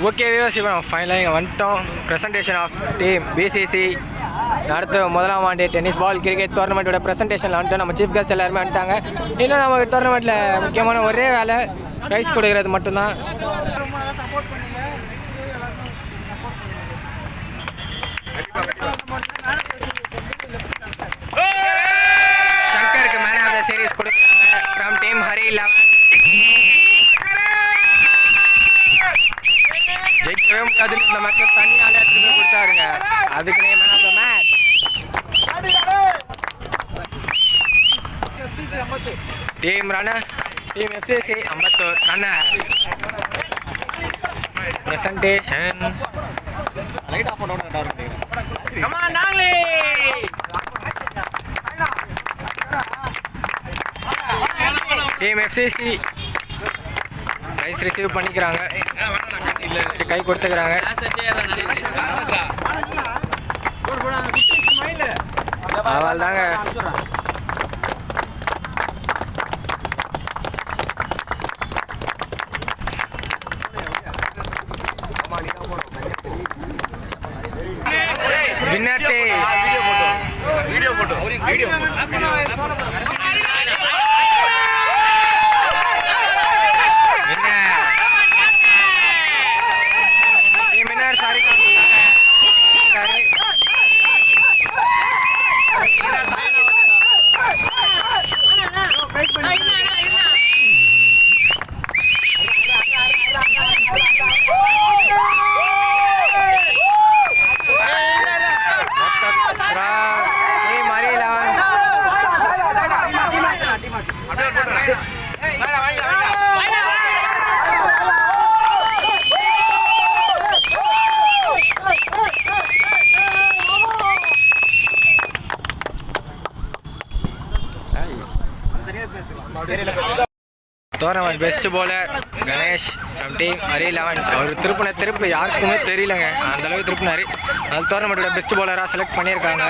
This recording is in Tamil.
ஓகே வியூவர்ஸ், இப்போ நம்ம ஃபைனலாக இங்கே வந்துட்டோம். ப்ரெசன்டேஷன் ஆஃப் டீம் பிசிசி அடுத்து முதலாம் ஆண்டு டென்னிஸ் பால் கிரிக்கெட் டோர்னமெண்ட்டோட ப்ரெசன்டேஷனில் வந்துட்டு நம்ம சீஃப் கெஸ்ட் எல்லாருமே வந்துட்டாங்க. இன்னும் நம்ம டோர்னமெண்ட்டில் முக்கியமான ஒரே வேலை ப்ரைஸ் கொடுக்கறது மட்டும்தான். சங்கருக்கு மேன் ஆஃப் த சீரீஸ் கொடுக்குறாங்க ஃப்ரம் டீம் ஹரி 11. ஜெயிக்கவே முடியாது, இந்த மக்கள் தனியாலே எடுத்துட்டு போய் கொடுத்தாருங்க. அதுக்கு man of the match team runner, team FCC Ambattur runner. Presentation team FCC prize receive பண்ணிக்கிறாங்க, கை கொடுத்துக்கிறாங்க. அவள் தாங்க winner team. Video photo tournament best bowler Ganesh from team Hari 11. அவர் திருப்பின திருப்பு யாருக்குமே தெரியலங்க, அந்தளவுக்கு திருப்பினார். அது டோர்னமெண்ட்டோட பெஸ்ட் போலராக செலக்ட் பண்ணியிருக்காங்க.